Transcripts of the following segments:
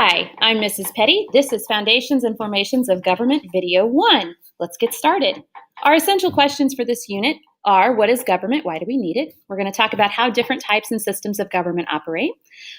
Hi, I'm Mrs. Petty. This is Foundations and Formations of Government Video 1. Let's get started. Our essential questions for this unit are: what is government? Why do we need it? We're going to talk about how different types and systems of government operate.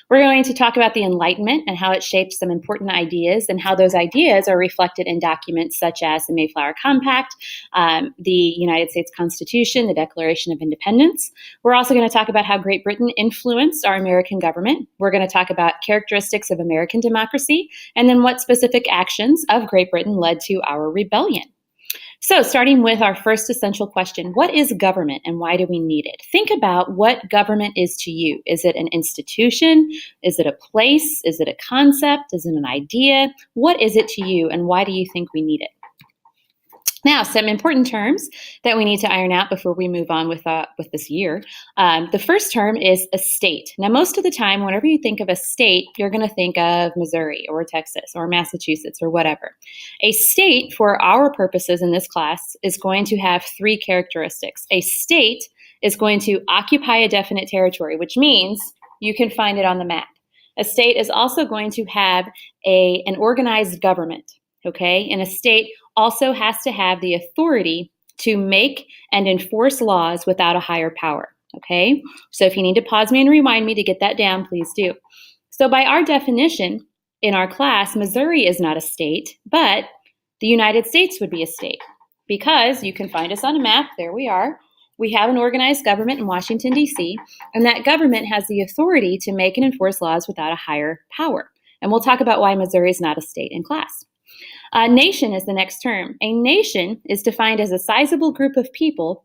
We're going to talk about the Enlightenment and how it shaped some important ideas and how those ideas are reflected in documents such as the Mayflower Compact, the United States Constitution, the Declaration of Independence. We're also going to talk about how Great Britain influenced our American government. We're going to talk about characteristics of American democracy, and then what specific actions of Great Britain led to our rebellion. So starting with our first essential question, what is government and why do we need it? Think about what government is to you. Is it an institution? Is it a place? Is it a concept? Is it an idea? What is it to you and why do you think we need it? Now, some important terms that we need to iron out before we move on with this year. The first term is a state. Now, most of the time, whenever you think of a state, you're going to think of Missouri or Texas or Massachusetts or whatever. A state, for our purposes in this class, is going to have three characteristics. A state is going to occupy a definite territory, which means you can find it on the map. A state is also going to have an organized government. Okay, and a state also has to have the authority to make and enforce laws without a higher power. Okay, so if you need to pause me and rewind me to get that down, please do. So by our definition in our class, Missouri is not a state, but the United States would be a state because you can find us on a map. There we are. We have an organized government in Washington, D.C., and that government has the authority to make and enforce laws without a higher power. And we'll talk about why Missouri is not a state in class. Nation is the next term. A nation is defined as a sizable group of people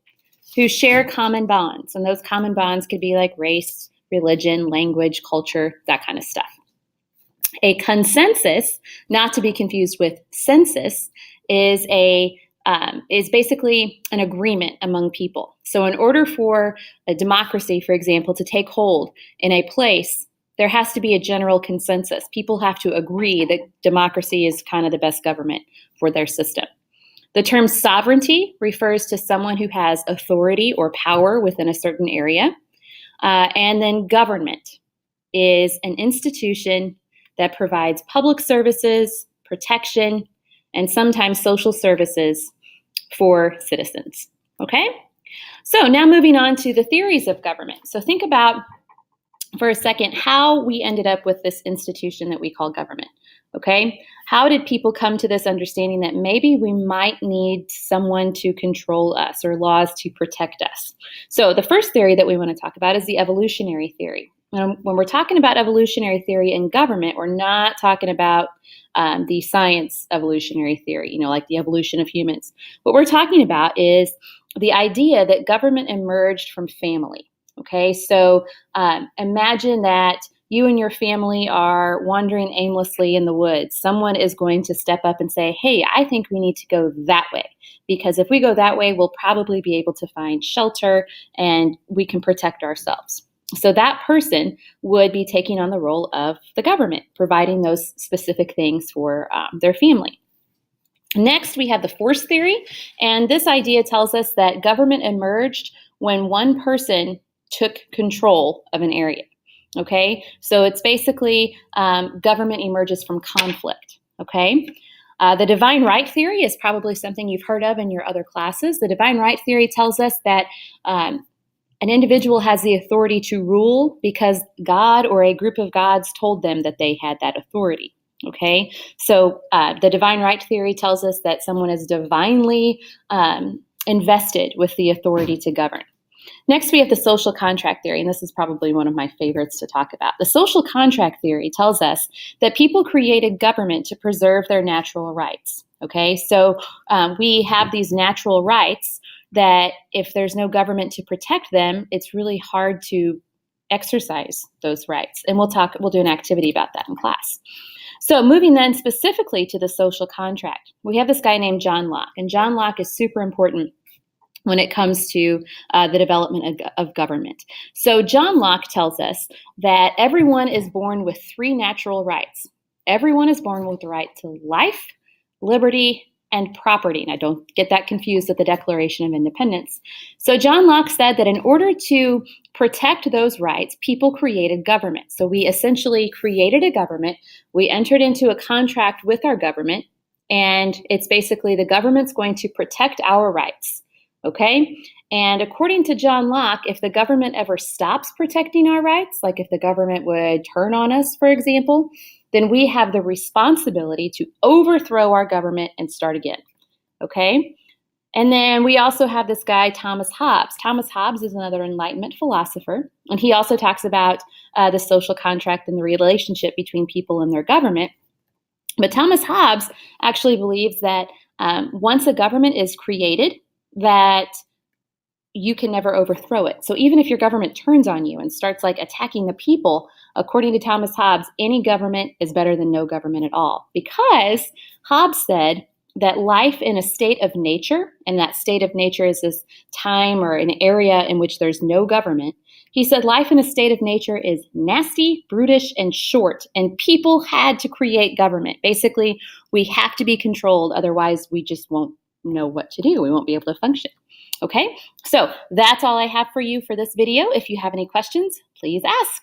who share common bonds. And those common bonds could be like race, religion, language, culture, that kind of stuff. A consensus, not to be confused with census, is basically an agreement among people. So in order for a democracy, for example, to take hold in a place, there has to be a general consensus. People have to agree that democracy is kind of the best government for their system. The term sovereignty refers to someone who has authority or power within a certain area. And then government is an institution that provides public services, protection, and sometimes social services for citizens. Okay? So now moving on to the theories of government. So think about for a second how we ended up with this institution that we call government. Okay? How did people come to this understanding that maybe we might need someone to control us or laws to protect us? So the first theory that we want to talk about is the evolutionary theory. When we're talking about evolutionary theory in government, we're not talking about the science evolutionary theory, like the evolution of humans. What we're talking about is the idea that government emerged from family. Okay, so imagine that you and your family are wandering aimlessly in the woods. Someone is going to step up and say, hey, I think we need to go that way, because if we go that way, we'll probably be able to find shelter and we can protect ourselves. So that person would be taking on the role of the government, providing those specific things for their family. Next, we have the force theory, and this idea tells us that government emerged when one person took control of an area. Okay, so it's basically government emerges from conflict. Okay, the divine right theory is probably something you've heard of in your other classes. The divine right theory tells us that an individual has the authority to rule because God or a group of gods told them that they had that authority. Okay, so the divine right theory tells us that someone is divinely invested with the authority to govern. Next, we have the social contract theory, and this is probably one of my favorites to talk about. The social contract theory tells us that people created government to preserve their natural rights. Okay, so we have these natural rights that if there's no government to protect them, it's really hard to exercise those rights. And we'll do an activity about that in class. So moving then specifically to the social contract, we have this guy named John Locke, and John Locke is super important when it comes to the development of government. So John Locke tells us that everyone is born with three natural rights. Everyone is born with the right to life, liberty, and property. Now, don't get that confused with the Declaration of Independence. So John Locke said that in order to protect those rights, people created government. So we essentially created a government. We entered into a contract with our government, and it's basically the government's going to protect our rights. Okay? And according to John Locke, if the government ever stops protecting our rights, like if the government would turn on us, for example, then we have the responsibility to overthrow our government and start again. Okay? And then we also have this guy, Thomas Hobbes. Thomas Hobbes is another Enlightenment philosopher, and he also talks about the social contract and the relationship between people and their government. But Thomas Hobbes actually believes that once a government is created, that you can never overthrow it. So even if your government turns on you and starts like attacking the people, according to Thomas Hobbes, any government is better than no government at all. Because Hobbes said that life in a state of nature, and that state of nature is this time or an area in which there's no government. He said life in a state of nature is nasty, brutish, and short, and people had to create government. Basically, we have to be controlled, otherwise we just won't know what to do. We won't be able to function. Okay, so that's all I have for you for this video. If you have any questions, please ask.